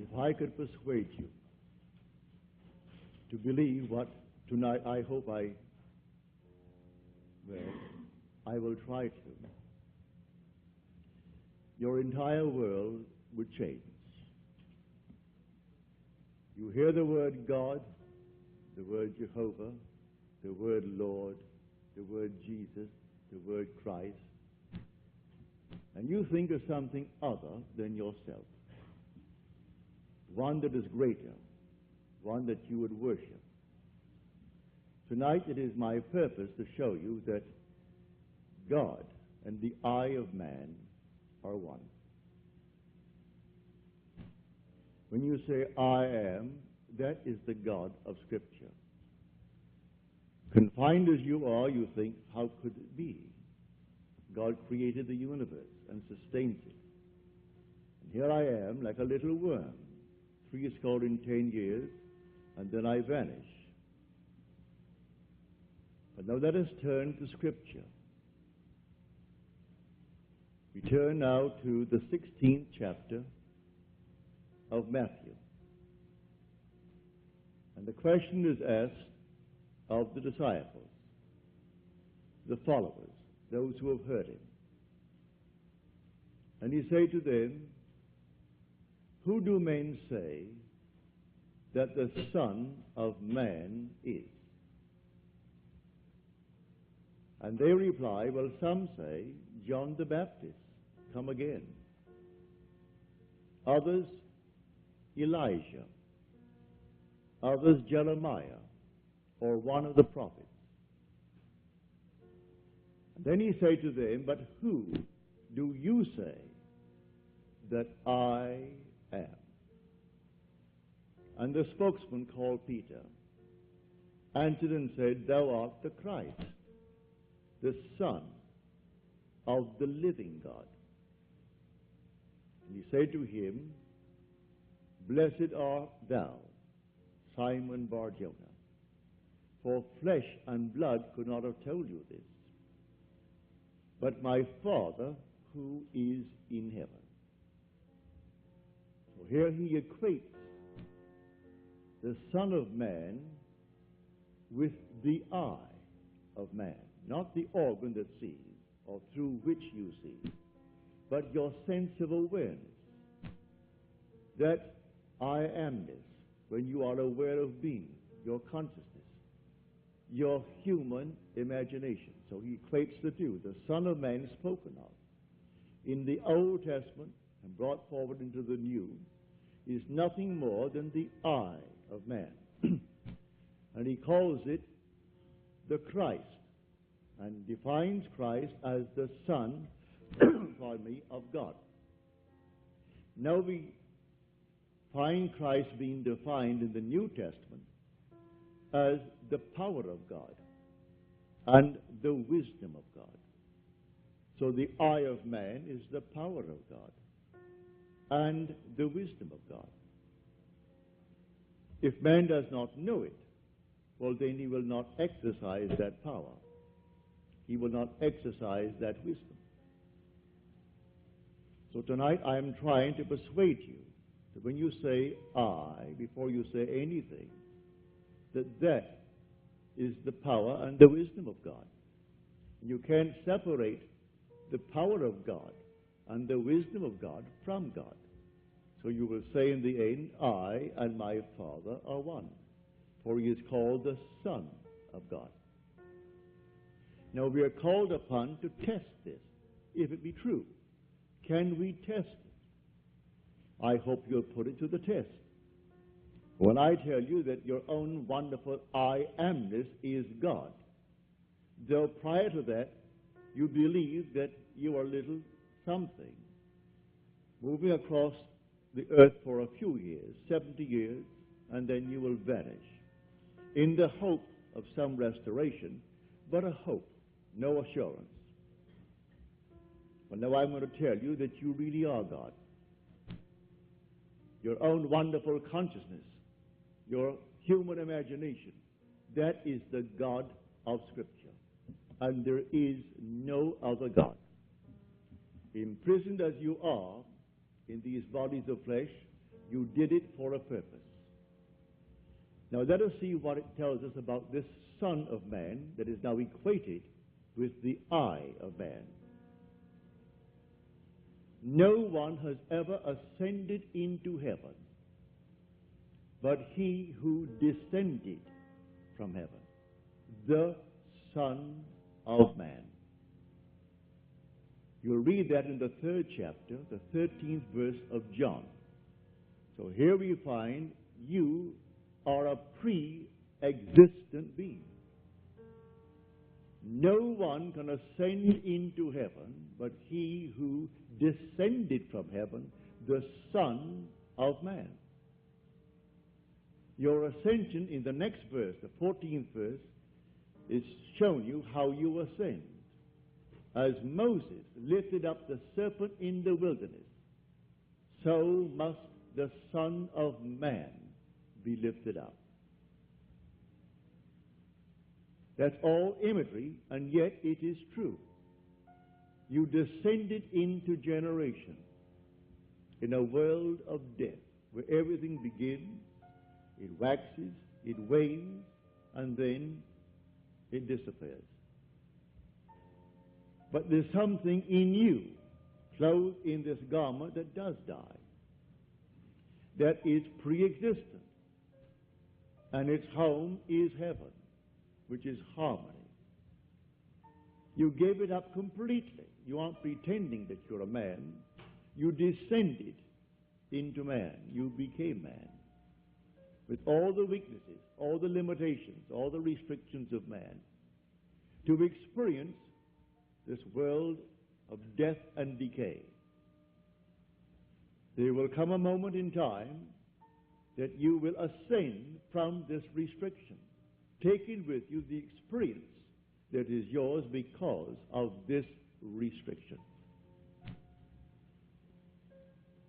If I could persuade you to believe what tonight I hope I will try to, your entire world would change. You hear the word God, the word Jehovah, the word Lord, the word Jesus, the word Christ, and you think of something other than yourself, one that is greater, one that you would worship. Tonight it is my purpose to show you that God and the I of man are one. When you say I am, that is the God of Scripture. Confined as you are, you think, how could it be? God created the universe and sustains it. And here I am, like a little worm, 10 years, and then I vanish. But now let us turn to Scripture. We turn now to the 16th chapter of Matthew. And the question is asked of the disciples, the followers, those who have heard him. And he said to them, who do men say that the Son of Man is? And they reply, well, some say John the Baptist, come again. Others, Elijah. Others, Jeremiah, or one of the prophets. And then he said to them, but who do you say that I am? And the spokesman, called Peter, answered and said, thou art the Christ, the Son of the living God. And he said to him, blessed art thou, Simon Bar-Jonah, for flesh and blood could not have told you this, but my Father who is in heaven. So here he equates the Son of Man with the eye of man, not the organ that sees or through which you see, but your sense of awareness, that I amness, when you are aware of being, your consciousness, your human imagination. So he equates the two. The Son of Man spoken of in the Old Testament and brought forward into the New is nothing more than the I of man. And he calls it the Christ, and defines Christ as the Son, of God. Now we find Christ being defined in the New Testament as the power of God and the wisdom of God. So the eye of man is the power of God and the wisdom of God. If man does not know it, well, then he will not exercise that power. He will not exercise that wisdom. So tonight I am trying to persuade you that when you say I, before you say anything, that is the power and the wisdom of God. You can't separate the power of God and the wisdom of God from God. So you will say in the end, I and my Father are one, for he is called the Son of God. Now we are called upon to test this, if it be true. Can we test it? I hope you'll put it to the test. When I tell you that your own wonderful I amness is God, though prior to that you believe that you are little something, moving across the earth for a few years, 70 years, and then you will vanish, in the hope of some restoration, but a hope, no assurance. Well, now I'm going to tell you that you really are God. Your own wonderful consciousness, your human imagination, that is the God of Scripture. And there is no other God. Imprisoned as you are in these bodies of flesh, You did it for a purpose. Now let us see what it tells us about this Son of Man that is now equated with the I of man. No one has ever ascended into heaven but he who descended from heaven, the Son of Man. You'll read that in the 3rd chapter, the 13th verse of John. So here we find you are a pre-existent being. No one can ascend into heaven but he who descended from heaven, the Son of Man. Your ascension in the next verse, the 14th verse, is showing you how you ascend. As Moses lifted up the serpent in the wilderness, so must the Son of Man be lifted up. That's all imagery, and yet it is true. You descended into generation in a world of death where everything begins, it waxes, it wanes, and then it disappears. But there's something in you, clothed in this garment, that does die. That is pre-existent. And its home is heaven, which is harmony. You gave it up completely. You aren't pretending that you're a man. You descended into man. You became man. With all the weaknesses, all the limitations, all the restrictions of man, to experience this world of death and decay. There will come a moment in time that you will ascend from this restriction, taking with you the experience that is yours because of this restriction.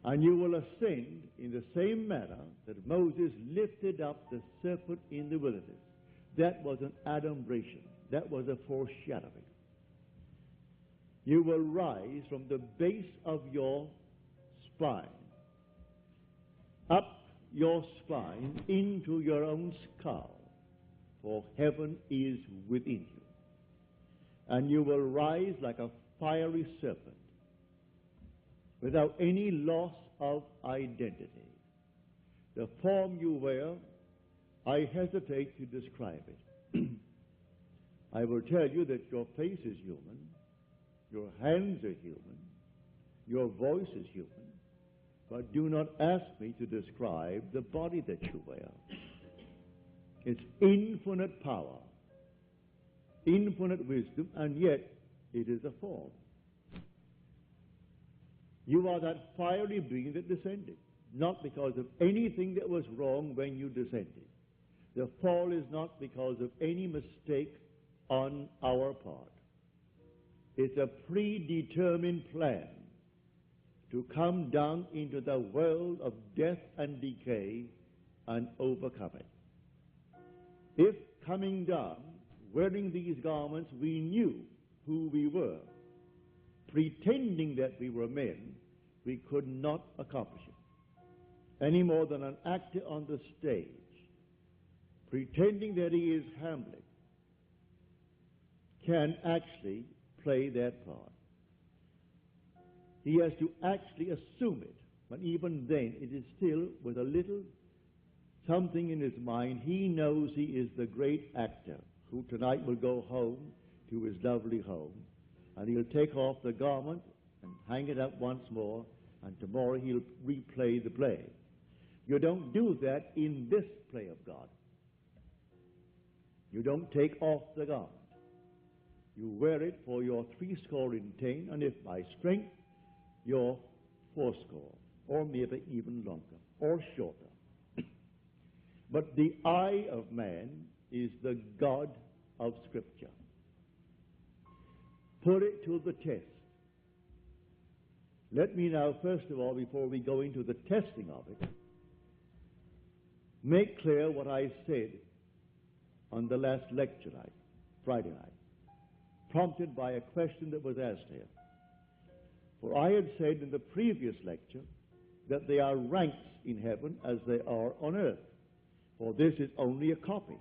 And you will ascend in the same manner that Moses lifted up the serpent in the wilderness. That was an adumbration. That was a foreshadowing. You will rise from the base of your spine, up your spine into your own skull, for heaven is within you. And you will rise like a fiery serpent, without any loss of identity. The form you wear, I hesitate to describe it. I will tell you that your face is human, your hands are human, your voice is human, but do not ask me to describe the body that you wear. It's infinite power, infinite wisdom, and yet it is a form. You are that fiery being that descended, not because of anything that was wrong when you descended. The fall is not because of any mistake on our part. It's a predetermined plan to come down into the world of death and decay and overcome it. If coming down, wearing these garments, we knew who we were, pretending that we were men, we could not accomplish it. Any more than an actor on the stage, pretending that he is Hamlet, can actually play that part. He has to actually assume it, but even then it is still with a little something in his mind. He knows he is the great actor who tonight will go home to his lovely home, and he'll take off the garment and hang it up once more, and tomorrow he'll replay the play. You don't do that in this play of God. You don't take off the garment. You wear it for your 10, and if by strength, your 40, or maybe even longer, or shorter. But the I of man is the God of Scripture. Put it to the test. Let me now, first of all, before we go into the testing of it, make clear what I said on the last lecture night, Friday night, prompted by a question that was asked here. For I had said in the previous lecture that there are ranks in heaven as they are on earth. For this is only a copy.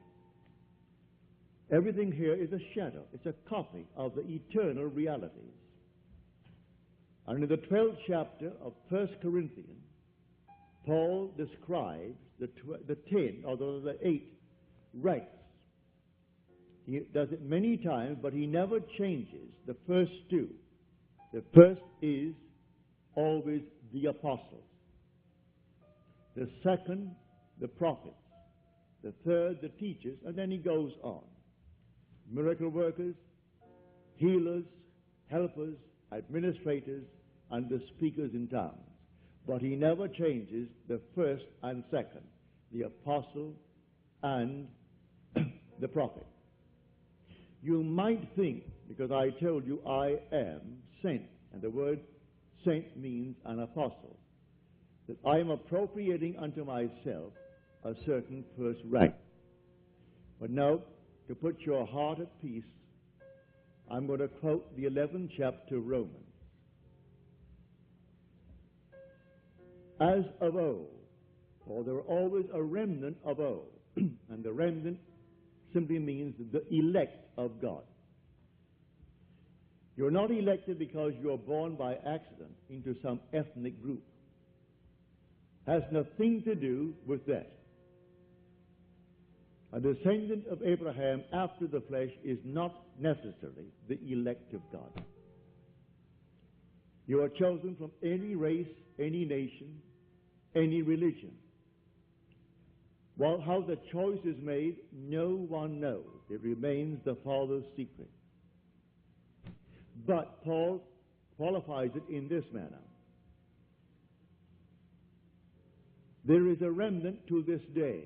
Everything here is a shadow. It's a copy of the eternal realities. And in the 12th chapter of 1 Corinthians, Paul describes the 10, or the 8 ranks. He does it many times, but he never changes the first two. The first is always the apostles. The second, the prophets. The third, the teachers. And then he goes on. Miracle workers, healers, helpers, administrators, and the speakers in tongues. But he never changes the first and second, the apostle and the prophet. You might think, because I told you I am sent, and the word sent means an apostle, that I am appropriating unto myself a certain first rank. But now, to put your heart at peace, I'm going to quote the 11th chapter of Romans. As of old, for there are always a remnant of old, and the remnant simply means the elect of God. You're not elected because you're born by accident into some ethnic group. Has nothing to do with that. A descendant of Abraham after the flesh is not necessarily the elect of God. You are chosen from any race, any nation, any religion. Well, how the choice is made, no one knows. It remains the Father's secret. But Paul qualifies it in this manner. There is a remnant to this day,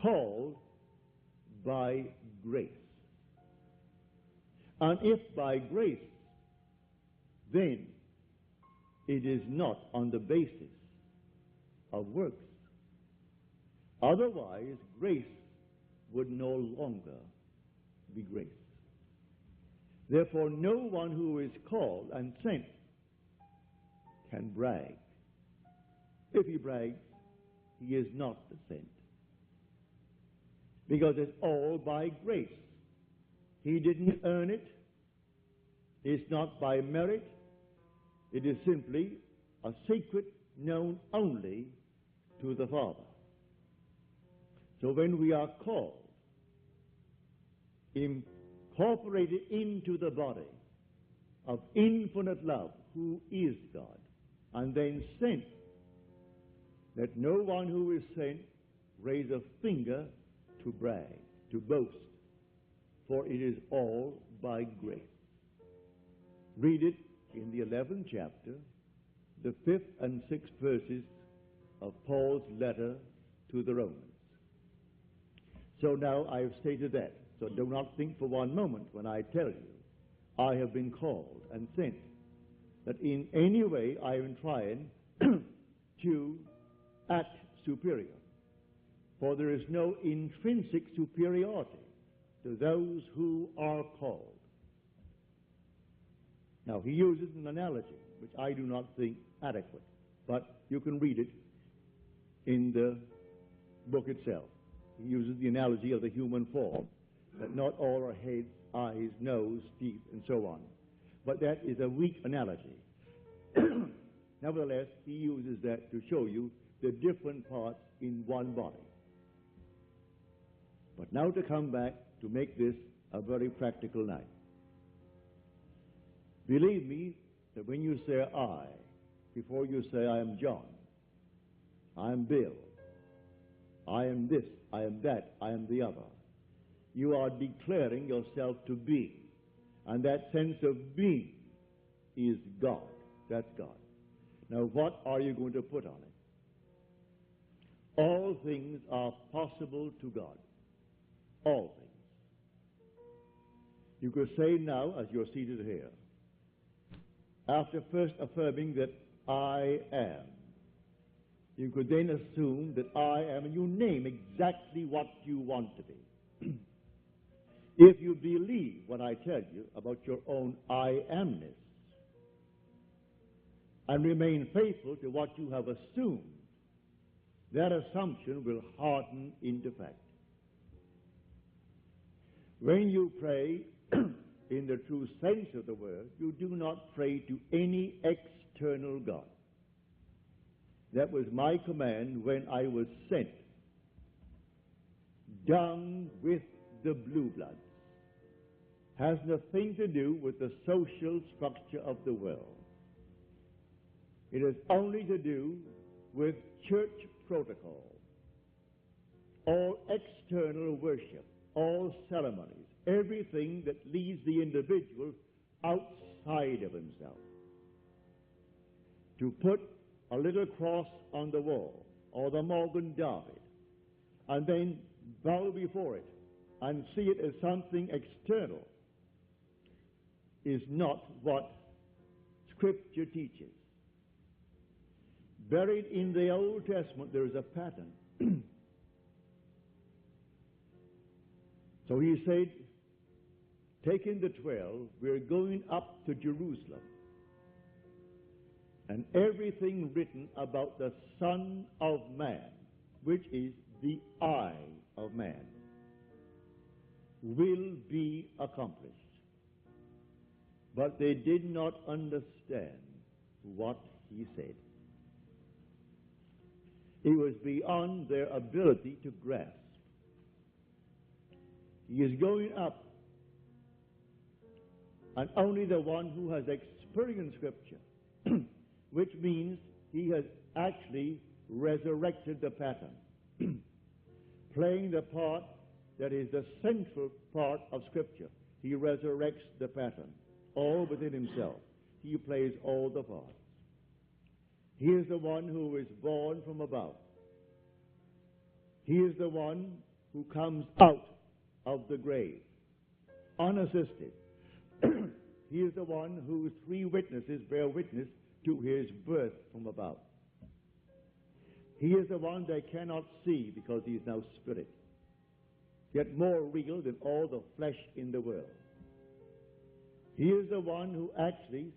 called by grace. And if by grace, then it is not on the basis of works. Otherwise, grace would no longer be grace. Therefore, no one who is called and sent can brag. If he brags, he is not the sent. Because it's all by grace. He didn't earn it. It's not by merit. It is simply a secret known only to the Father. So when we are called, incorporated into the body of infinite love, who is God, and then sent, let no one who is sent raise a finger to brag, to boast, for it is all by grace. Read it in the 11th chapter, the 5th and 6th verses of Paul's letter to the Romans. So now I have stated that. So do not think for one moment when I tell you I have been called and sent that in any way I am trying to act superior. For there is no intrinsic superiority to those who are called. Now, he uses an analogy, which I do not think adequate, but you can read it in the book itself. He uses the analogy of the human form, that not all are heads, eyes, nose, teeth, and so on. But that is a weak analogy. Nevertheless, he uses that to show you the different parts in one body. But now to come back to make this a very practical night. Believe me that when you say I, before you say I am John, I am Bill, I am this, I am that, I am the other, you are declaring yourself to be. And that sense of being is God. That's God. Now what are you going to put on it? All things are possible to God. All things. You could say now, as you're seated here, after first affirming that I am, you could then assume that I am, and you name exactly what you want to be. If you believe what I tell you about your own I amness, and remain faithful to what you have assumed, that assumption will harden into fact. When you pray in the true sense of the word, you do not pray to any external God. That was my command when I was sent down with the blue bloods. Has nothing to do with the social structure of the world. It has only to do with church protocol, all external worship, all ceremonies, everything that leaves the individual outside of himself. To put a little cross on the wall, or the Morgan David, and then bow before it and see it as something external, is not what Scripture teaches. Buried in the Old Testament, there is a pattern. So he said, taking the 12, we're going up to Jerusalem. And everything written about the Son of Man, which is the I of man, will be accomplished. But they did not understand what he said. It was beyond their ability to grasp. He is going up, and only the one who has experienced Scripture, which means he has actually resurrected the pattern, playing the part that is the central part of Scripture. He resurrects the pattern, all within himself. He plays all the parts. He is the one who is born from above. He is the one who comes out of the grave, unassisted. He is the one whose three witnesses bear witness to his birth from above. He is the one they cannot see because he is now spirit, yet more real than all the flesh in the world. He is the one who actually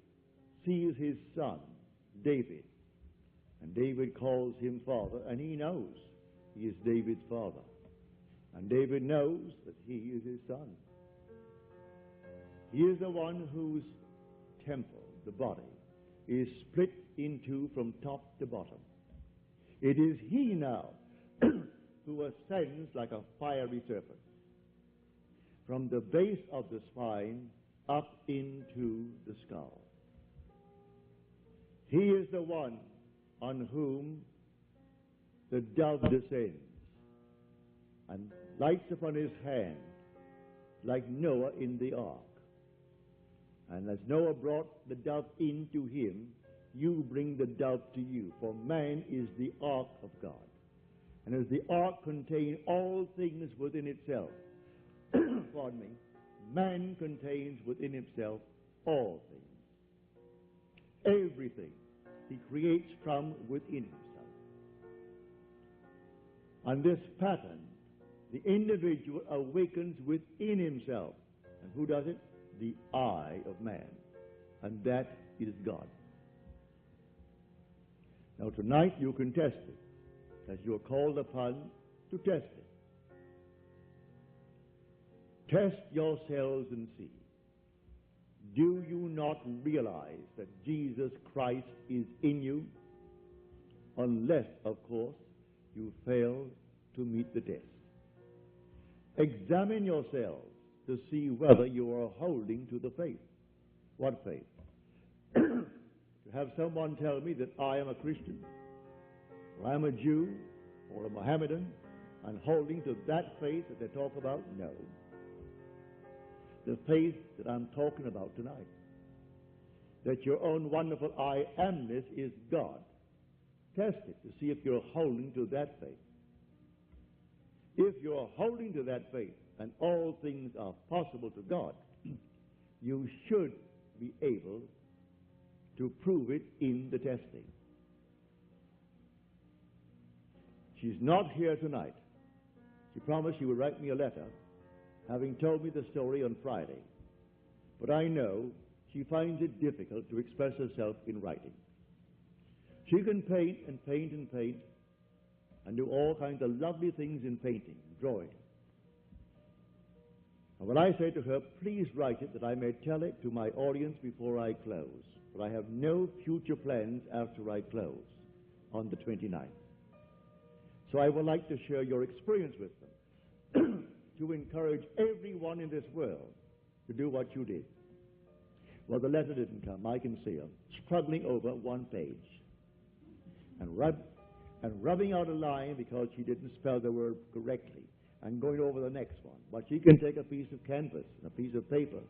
sees his son, David, and David calls him father, and he knows he is David's father. And David knows that he is his son. He is the one whose temple, the body, is split in two from top to bottom. It is he now who ascends like a fiery serpent from the base of the spine up into the skull. He is the one on whom the dove descends and lights upon his hand like Noah in the ark. And as Noah brought the dove into him, you bring the dove to you, for man is the ark of God. And as the ark contains all things within itself, pardon me, man contains within himself all things. Everything he creates from within himself. And this pattern, the individual awakens within himself. And who does it? The I of man. And that is God. Now tonight you can test it, as you are called upon to test it. Test yourselves and see. Do you not realize that Jesus Christ is in you? Unless, of course, you fail to meet the test. Examine yourselves to see whether you are holding to the faith. What faith? To have someone tell me that I am a Christian, or I'm a Jew, or a Mohammedan, and holding to that faith that they talk about? No. The faith that I'm talking about tonight, that your own wonderful I amness is God. Test it to see if you're holding to that faith. If you're holding to that faith and all things are possible to God, you should be able to prove it in the testing. She's not here tonight. She promised she would write me a letter, having told me the story on Friday. But I know she finds it difficult to express herself in writing. She can paint and paint and paint and do all kinds of lovely things in painting, drawing. And when I say to her, please write it that I may tell it to my audience before I close, but I have no future plans after I close on the 29th. So I would like to share your experience with them to encourage everyone in this world to do what you did. Well, the letter didn't come. I can see her struggling over one page and rubbing out a line because she didn't spell the word correctly and going over the next one. But she can take a piece of canvas and a piece of paper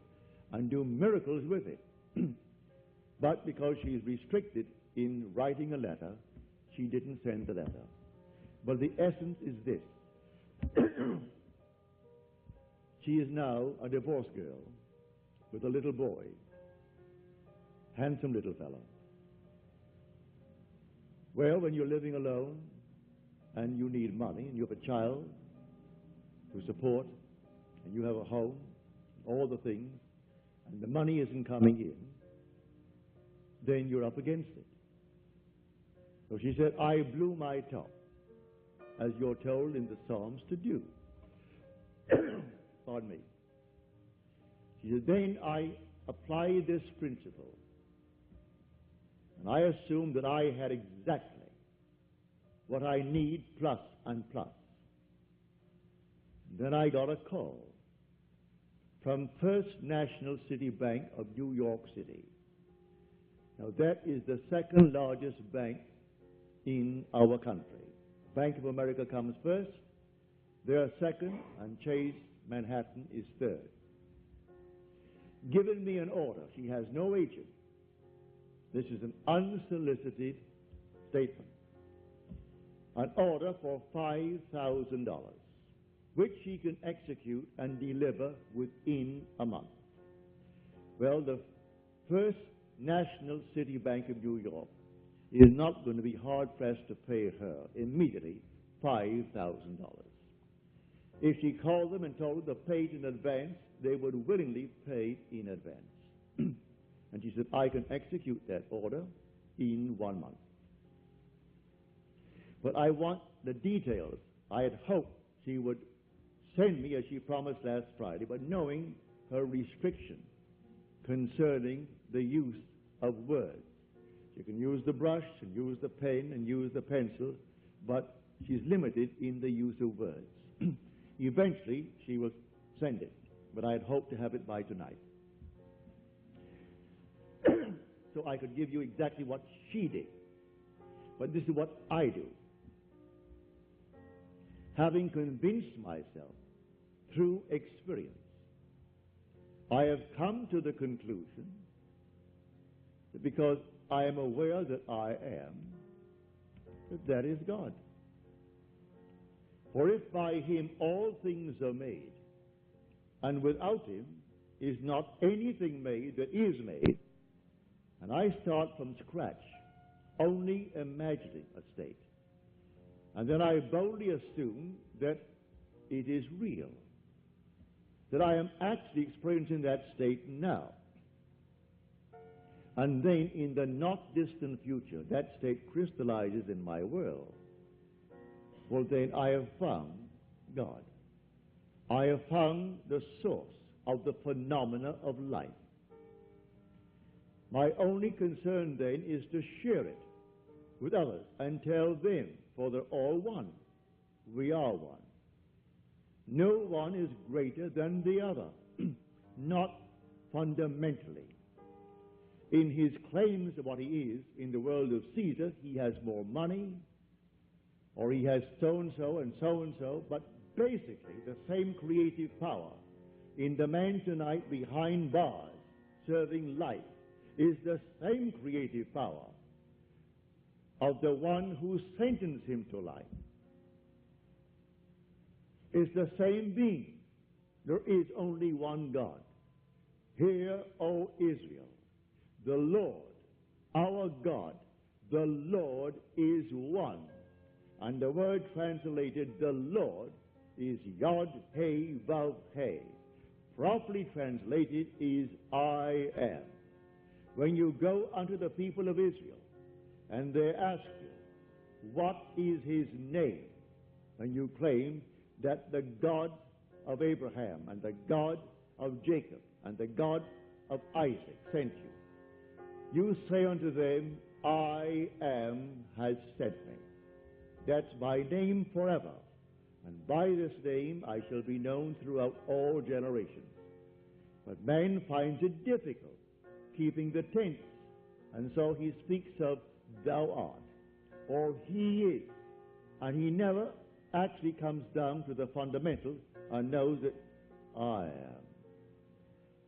and do miracles with it. But because she is restricted in writing a letter, she didn't send the letter. But the essence is this. She is now a divorced girl with a little boy, handsome little fellow. Well, when you're living alone and you need money and you have a child to support and you have a home, all the things, and the money isn't coming in, then you're up against it. So she said, I blew my top, as you're told in the Psalms to do. Pardon me. She said, then I applied this principle, and I assumed that I had exactly what I need plus and plus. Then I got a call from First National City Bank of New York City. Now that is the second largest bank in our country. Bank of America comes first, they are second, and Chase Manhattan is third. Given me an order. She has no agent. This is an unsolicited statement. An order for $5,000, which she can execute and deliver within a month. Well, the First National City Bank of New York is not going to be hard-pressed to pay her immediately $5,000. If she called them and told them to pay it in advance, they would willingly pay in advance. And she said, I can execute that order in 1 month. But I want the details. I had hoped she would send me, as she promised last Friday, but knowing her restriction concerning the use of words. She can use the brush and use the pen and use the pencil, but she's limited in the use of words. Eventually, she will send it, but I had hoped to have it by tonight. So I could give you exactly what she did. But this is what I do. Having convinced myself through experience, I have come to the conclusion that because I am aware that I am, that is God. For if by him all things are made, and without him is not anything made that is made, and I start from scratch, only imagining a state, and then I boldly assume that it is real, that I am actually experiencing that state now. And then in the not distant future, that state crystallizes in my world. Well, then I have found God. I have found the source of the phenomena of life. My only concern then is to share it with others and tell them, for they're all one. We are one. No one is greater than the other, not fundamentally. In his claims of what he is in the world of Caesar, he has more money, or he has so-and-so and so-and-so, but basically the same creative power in the man tonight behind bars serving life is the same creative power of the one who sentenced him to life. It's the same being. There is only one God. Hear, O Israel, the Lord, our God, the Lord is one. And the word translated, the Lord, is Yod, He, Vav, He. Properly translated is I am. When you go unto the people of Israel and they ask you, what is his name? And you claim that the God of Abraham and the God of Jacob and the God of Isaac sent you. You say unto them, I am has sent me. That's my name forever, and by this name I shall be known throughout all generations. But man finds it difficult keeping the tense, and so he speaks of thou art, or he is, and he never actually comes down to the fundamentals and knows that I am.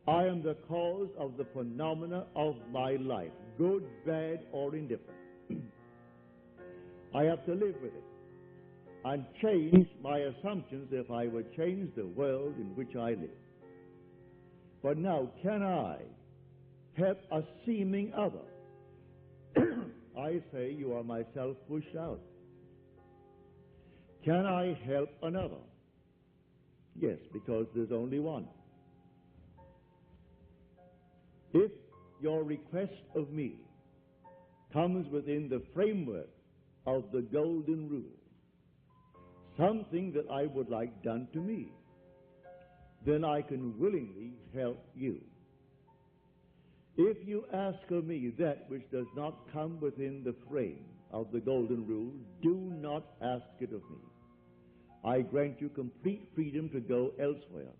I am the cause of the phenomena of my life, good, bad, or indifferent. I have to live with it and change my assumptions if I would change the world in which I live. But now, can I help a seeming other? I say you are myself pushed out. Can I help another? Yes, because there's only one. If your request of me comes within the framework of the golden rule, something that I would like done to me, then I can willingly help you. If you ask of me that which does not come within the frame of the golden rule, do not ask it of me. I grant you complete freedom to go elsewhere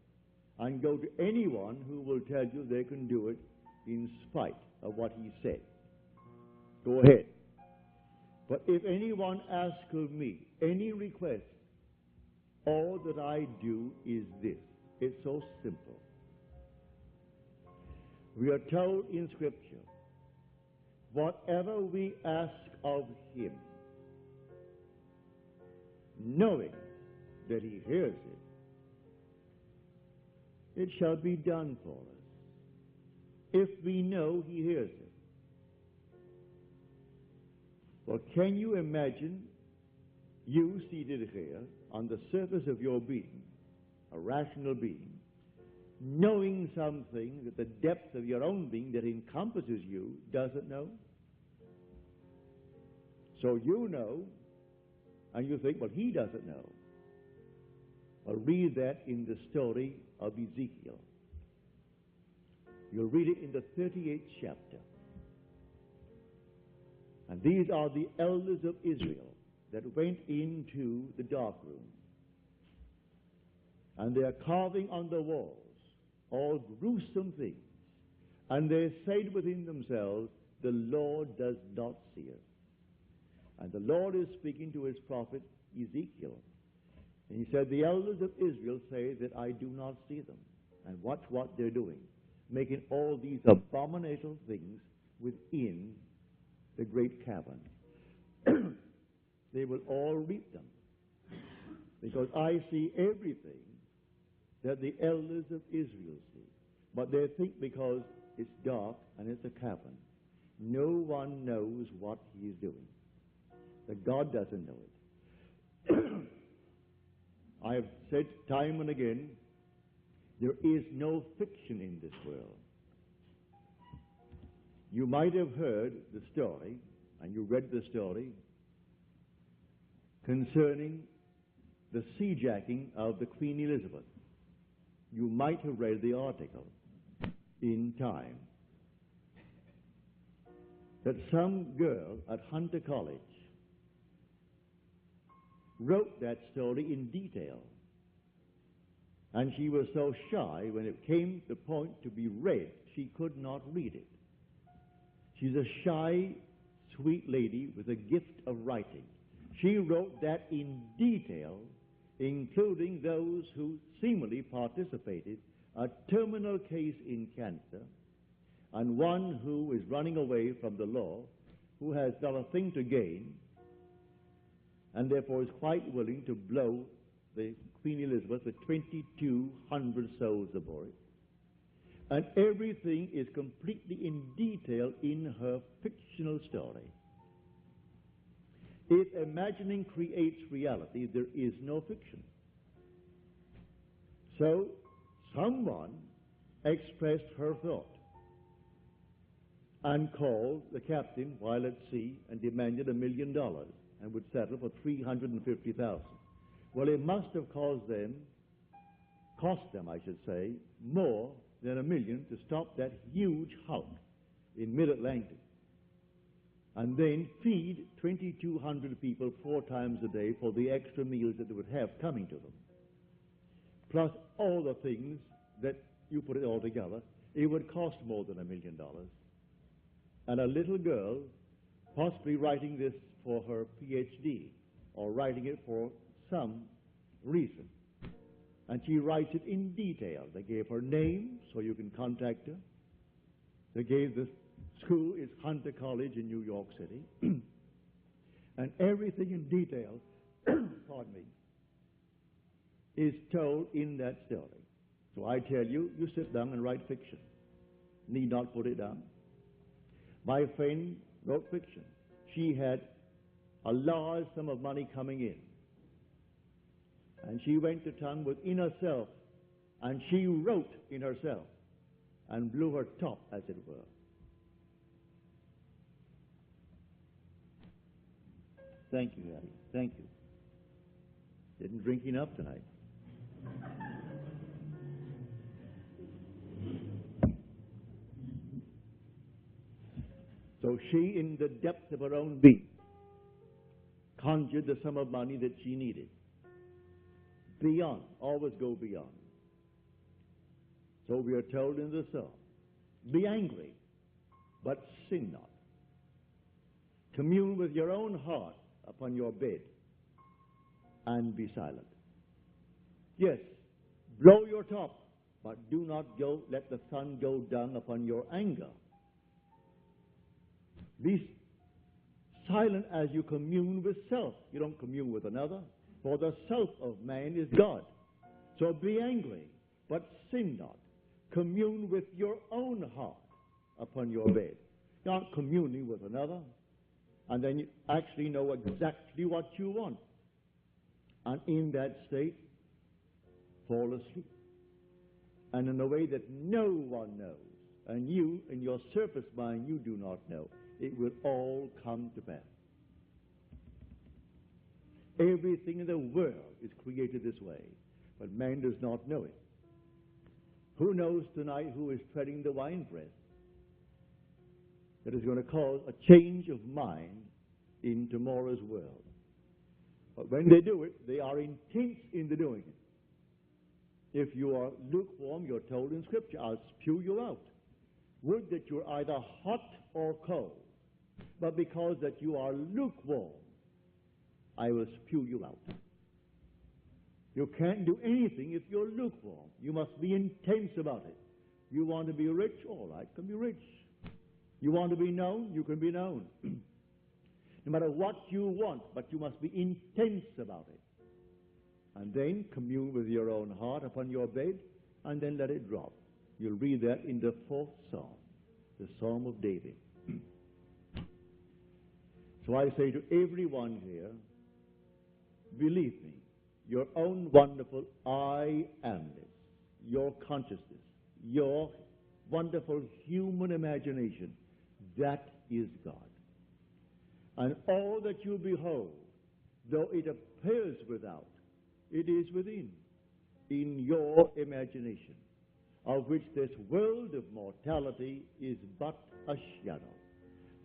and go to anyone who will tell you they can do it in spite of what he said. Go ahead. But if anyone asks of me any request, all that I do is this. It's so simple. We are told in Scripture, whatever we ask of him, knowing that he hears it, it shall be done for us. If we know he hears it. Well, can you imagine you seated here on the surface of your being, a rational being, knowing something that the depth of your own being that encompasses you doesn't know? So you know, and you think, well, he doesn't know. Well, read that in the story of Ezekiel. You'll read it in the 38th chapter. And these are the elders of Israel that went into the dark room. And they are carving on the walls all gruesome things. And they said within themselves, the Lord does not see us. And the Lord is speaking to his prophet Ezekiel. And he said, the elders of Israel say that I do not see them. And watch what they're doing, making all these abominable things within the great cavern. They will all reap them, because I see everything that the elders of Israel see. But they think because it's dark and it's a cavern, no one knows what he is doing. That God doesn't know it. I have said time and again, there is no fiction in this world. You might have heard the story, and you read the story, concerning the seajacking of the Queen Elizabeth. You might have read the article in Time that some girl at Hunter College wrote that story in detail. And she was so shy, when it came to the point to be read, she could not read it. She's a shy, sweet lady with a gift of writing. She wrote that in detail, including those who seemingly participated, a terminal case in cancer, and one who is running away from the law, who has not a thing to gain, and therefore is quite willing to blow the Queen Elizabeth with 2,200 souls aboard. And everything is completely in detail in her fictional story. If imagining creates reality, there is no fiction. So, someone expressed her thought. and called the captain while at sea and demanded $1 million and would settle for $350,000. Well, it must have cost them, I should say, more than $1 million to stop that huge hulk in mid-Atlantic and then feed 2,200 people 4 times a day for the extra meals that they would have coming to them. Plus all the things that you put it all together, it would cost more than $1 million. And a little girl, possibly writing this for her PhD or writing it for some reason, and she writes it in detail. They gave her name so you can contact her. They gave the school is Hunter College in New York City. And everything in detail, pardon me, is told in that story. So I tell you, you sit down and write fiction. Need not put it down. My friend wrote fiction. She had a large sum of money coming in. And she went to town within herself, and she wrote in herself and blew her top, as it were. Thank you, Hattie. Thank you. Didn't drink enough tonight. So she, in the depth of her own being, conjured the sum of money that she needed. Beyond, always go beyond. So we are told in the psalm, be angry, but sin not. Commune with your own heart upon your bed and be silent. Yes, blow your top, but do not let the sun go down upon your anger. Be silent as you commune with self. You don't commune with another, for the self of man is God. So be angry, but sin not. Commune with your own heart upon your bed. Not communing with another, and then you actually know exactly what you want. And in that state, fall asleep. And in a way that no one knows, and you, in your surface mind, you do not know, it will all come to pass. Everything in the world is created this way, but man does not know it. Who knows tonight who is treading the winepress that is going to cause a change of mind in tomorrow's world? But when they do it, they are intense in the doing it. If you are lukewarm, you're told in Scripture, I'll spew you out. Would that you're either hot or cold. But because that you are lukewarm, I will spew you out. You can't do anything if you're lukewarm. You must be intense about it. You want to be rich? All right, can be rich. You want to be known? You can be known. No matter what you want, but you must be intense about it. And then commune with your own heart upon your bed, and then let it drop. You'll read that in the 4th Psalm, the Psalm of David. So I say to everyone here, believe me, your own wonderful I amness, your consciousness, your wonderful human imagination, that is God. And all that you behold, though it appears without, it is within, in your imagination, of which this world of mortality is but a shadow.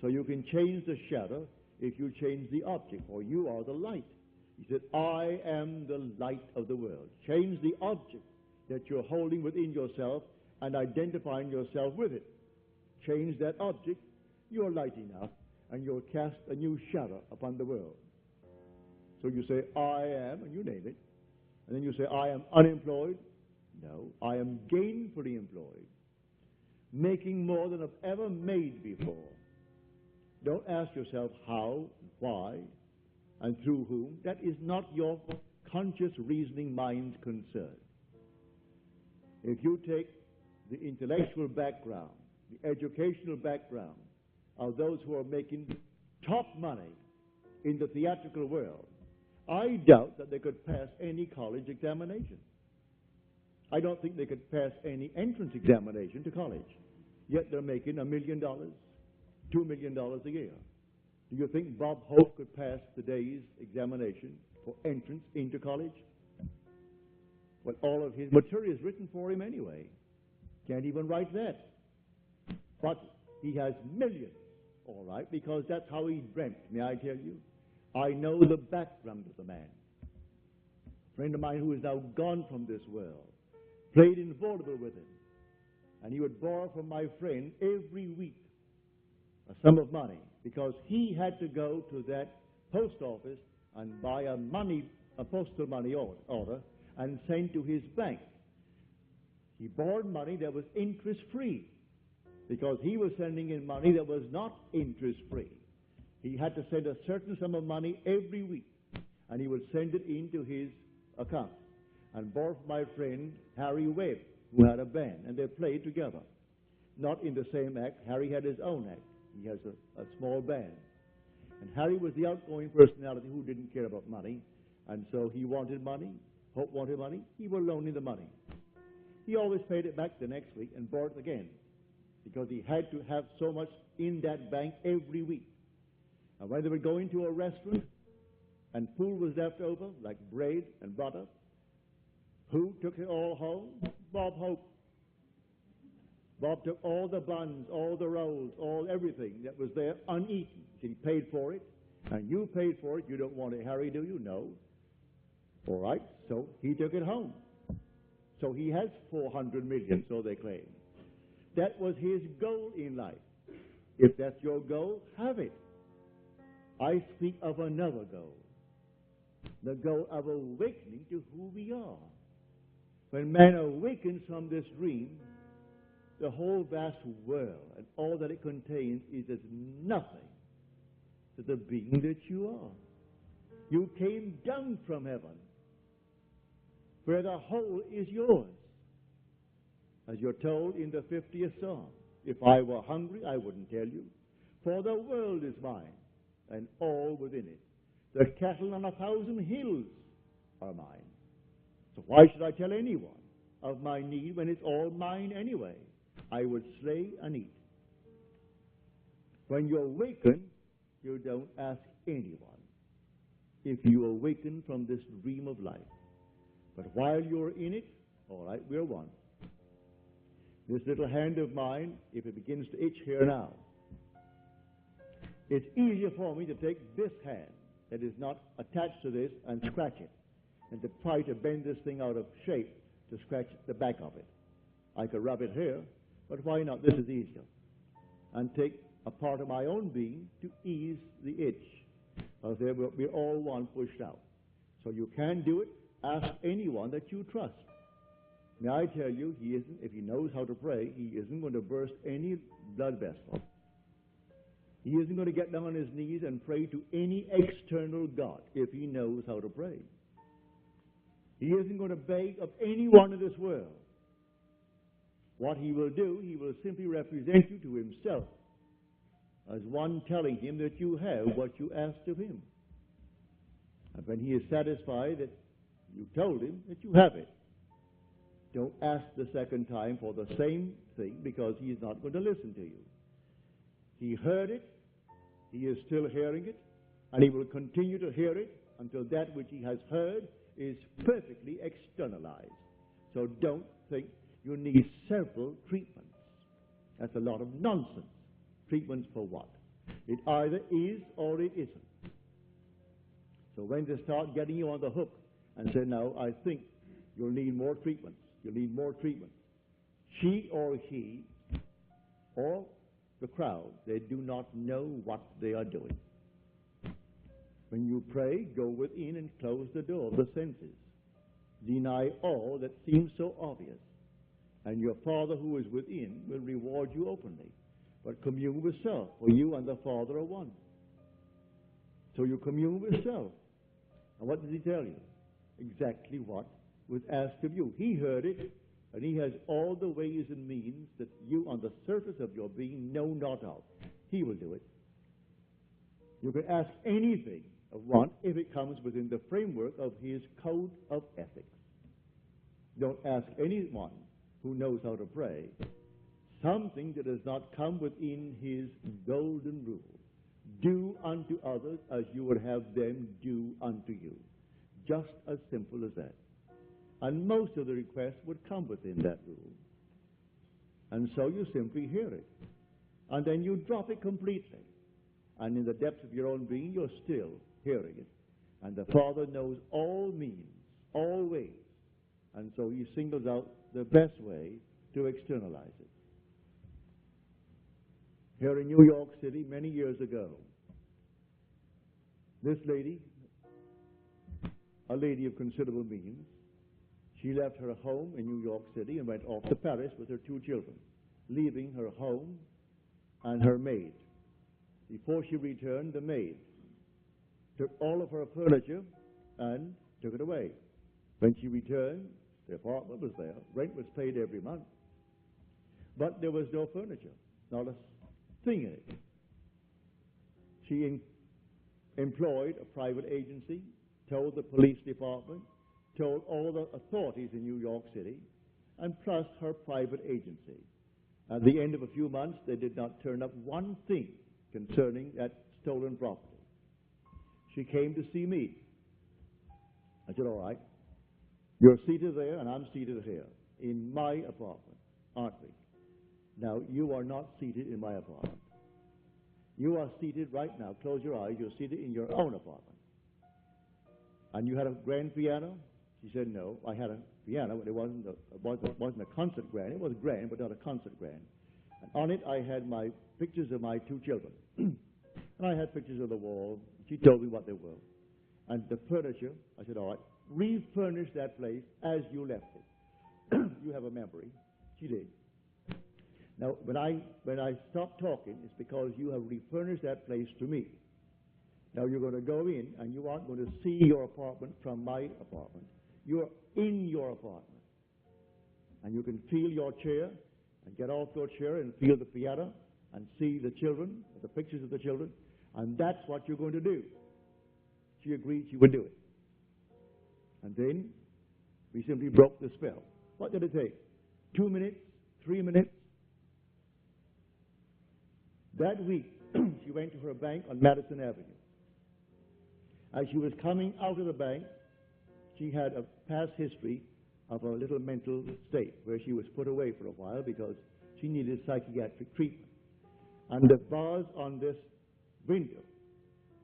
So you can change the shadow if you change the object, for you are the light. He said, I am the light of the world. Change the object that you're holding within yourself and identifying yourself with it. Change that object, you're light enough, and you'll cast a new shadow upon the world. So you say, I am, and you name it. And then you say, I am unemployed. No, I am gainfully employed, making more than I've ever made before. Don't ask yourself how, why, and through whom. That is not your conscious reasoning mind's concern. If you take the intellectual background, the educational background of those who are making top money in the theatrical world, I doubt that they could pass any college examination. I don't think they could pass any entrance examination to college. Yet they're making $1 million, $2 $2 million a year. Do you think Bob Hope could pass today's examination for entrance into college? Well, all of his material is written for him anyway. Can't even write that. But he has millions, all right, because that's how he dreamt. May I tell you? I know the background of the man. A friend of mine who is now gone from this world played in vaudeville with him. And he would borrow from my friend every week a sum of money because he had to go to that post office and buy a postal money order and send to his bank. He borrowed money that was interest-free because he was sending in money that was not interest-free. He had to send a certain sum of money every week, and he would send it into his account. And borrowed from my friend Harry Webb, who had a band, and they played together. Not in the same act. Harry had his own act. He has a small band. And Harry was the outgoing personality who didn't care about money, and so he wanted money. Hope wanted money. He would loan him the money. He always paid it back the next week and borrowed it again because he had to have so much in that bank every week. And when they would go into a restaurant and food was left over, like bread and butter, who took it all home? Bob Hope. Bob took all the buns, all the rolls, everything that was there uneaten. He paid for it, and you paid for it. You don't want it, Harry, do you? No. All right, so he took it home. So he has 400 million, so they claim. That was his goal in life. If that's your goal, have it. I speak of another goal, the goal of awakening to who we are. When man awakens from this dream, the whole vast world and all that it contains is as nothing to the being that you are. You came down from heaven, where the whole is yours. As you're told in the 50th Psalm, if I were hungry, I wouldn't tell you, for the world is mine, and all within it. The cattle on 1,000 hills are mine. So why should I tell anyone of my need when it's all mine anyway? I would slay and eat. When you awaken, you don't ask anyone if you awaken from this dream of life. But while you're in it, all right, we're one. This little hand of mine, if it begins to itch here now, it's easier for me to take this hand that is not attached to this and scratch it, and to try to bend this thing out of shape to scratch the back of it. I could rub it here, but why not? This is easier. And take a part of my own being to ease the itch. We're all one pushed out. So you can do it. Ask anyone that you trust. May I tell you, he isn't, if he knows how to pray, he isn't going to burst any blood vessel. He isn't going to get down on his knees and pray to any external God if he knows how to pray. He isn't going to beg of anyone in this world. What he will do, he will simply represent you to himself as one telling him that you have what you asked of him. And when he is satisfied that you told him that you have it, don't ask the second time for the same thing because he is not going to listen to you. He heard it, he is still hearing it, and he will continue to hear it until that which he has heard is perfectly externalized. So don't think you need several treatments. That's a lot of nonsense. Treatments for what? It either is or it isn't. So when they start getting you on the hook and say, no, I think you'll need more treatments. You'll need more treatments. She or he or the crowd, they do not know what they are doing. When you pray, go within and close the door of the senses. Deny all that seems so obvious. And your Father who is within will reward you openly. But commune with self, for you and the Father are one. So you commune with self. And what does he tell you? Exactly what was asked of you. He heard it, and he has all the ways and means that you on the surface of your being know not of. He will do it. You can ask anything of one if it comes within the framework of his code of ethics. Don't ask anyone who knows how to pray something that does not come within his golden rule. Do unto others as you would have them do unto you. Just as simple as that. And most of the requests would come within that rule. And so you simply hear it. And then you drop it completely. And in the depths of your own being, you're still hearing it. And the Father knows all means, all ways. And so he singles out the best way to externalize it. Here in New York City, many years ago, this lady, a lady of considerable means, she left her home in New York City and went off to Paris with her 2 children, leaving her home and her maid. Before she returned, the maid took all of her furniture and took it away. When she returned, the apartment was there. Rent was paid every month. But there was no furniture, not a thing in it. She employed a private agency, told the police department, told all the authorities in New York City, and plus her private agency. At the end of a few months, they did not turn up one thing concerning that stolen property. She came to see me. I said, all right, you're seated there and I'm seated here in my apartment, aren't we? Now, you are not seated in my apartment. You are seated right now. Close your eyes. You're seated in your own apartment. And you had a grand piano? She said, no, I had a piano, but it wasn't a concert grand. It was grand, but not a concert grand. And on it, I had my pictures of my 2 children. And I had pictures of the wall. She told me what they were. And the furniture, I said, all right, refurnish that place as you left it. You have a memory. She did. Now, when I stopped talking, it's because you have refurnished that place to me. Now, you're going to go in, and you aren't going to see your apartment from my apartment. You're in your apartment. And you can feel your chair, and get off your chair and feel the piano, and see the children, the pictures of the children, and that's what you're going to do. She agreed she would do it. And then we simply broke the spell. What did it take? 2 minutes? 3 minutes? That week, she went to her bank on Madison Avenue. As she was coming out of the bank, she had a past history of a little mental state where she was put away for a while because she needed psychiatric treatment. And the bars on this window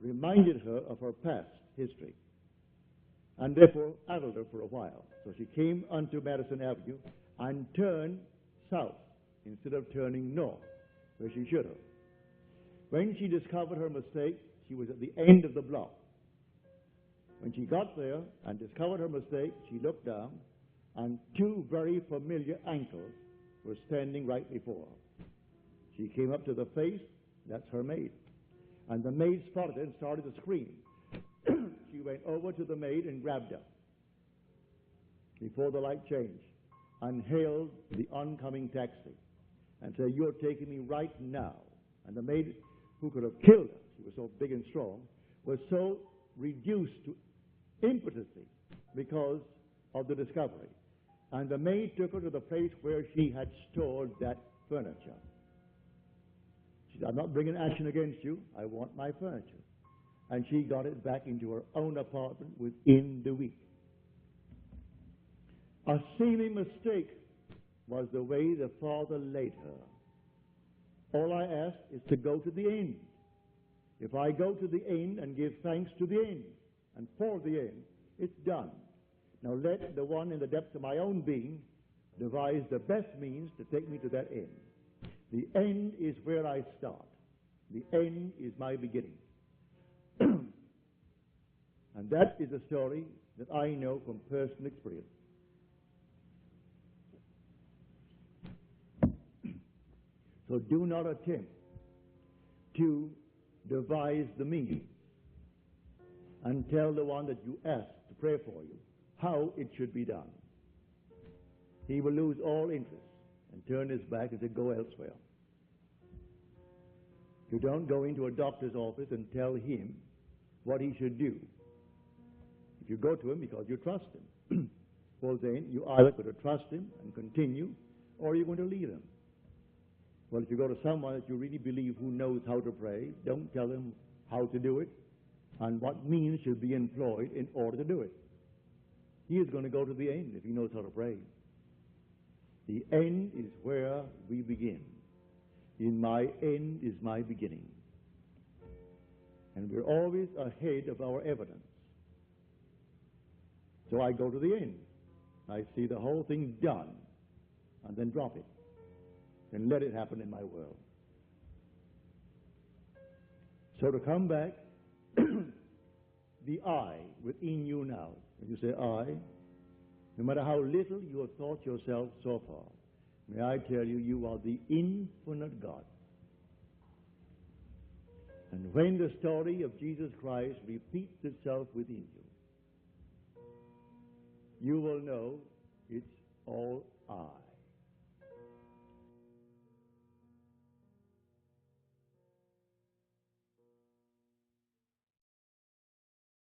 reminded her of her past history and therefore addled her for a while. So she came onto Madison Avenue and turned south instead of turning north, where she should have. When she discovered her mistake, she was at the end of the block. When she got there and discovered her mistake, she looked down, and 2 very familiar ankles were standing right before her. She came up to the face. That's her maid. And the maid spotted her and started to scream. She went over to the maid and grabbed her before the light changed and hailed the oncoming taxi and said, you're taking me right now. And the maid, who could have killed her, she was so big and strong, was so reduced to impotency because of the discovery. And the maid took her to the place where she had stored that furniture. She said, I'm not bringing action against you. I want my furniture. And she got it back into her own apartment within the week. A seeming mistake was the way the Father laid her. All I ask is to go to the end. If I go to the end and give thanks to the end and for the end, it's done. Now let the one in the depths of my own being devise the best means to take me to that end. The end is where I start. The end is my beginning. And that is a story that I know from personal experience. So do not attempt to devise the means and tell the one that you ask to pray for you how it should be done. He will lose all interest and turn his back and say, go elsewhere. You don't go into a doctor's office and tell him what he should do. If you go to him because you trust him, well then you either going to trust him and continue, or you're going to leave him. Well, if you go to someone that you really believe who knows how to pray, don't tell them how to do it and what means should be employed in order to do it. He is going to go to the end if he knows how to pray. The end is where we begin. In my end is my beginning. And we're always ahead of our evidence. So I go to the end. I see the whole thing done and then drop it and let it happen in my world. So to come back, the I within you now, when you say I, no matter how little you have thought yourself so far, may I tell you, you are the infinite God. And when the story of Jesus Christ repeats itself within you, you will know it's all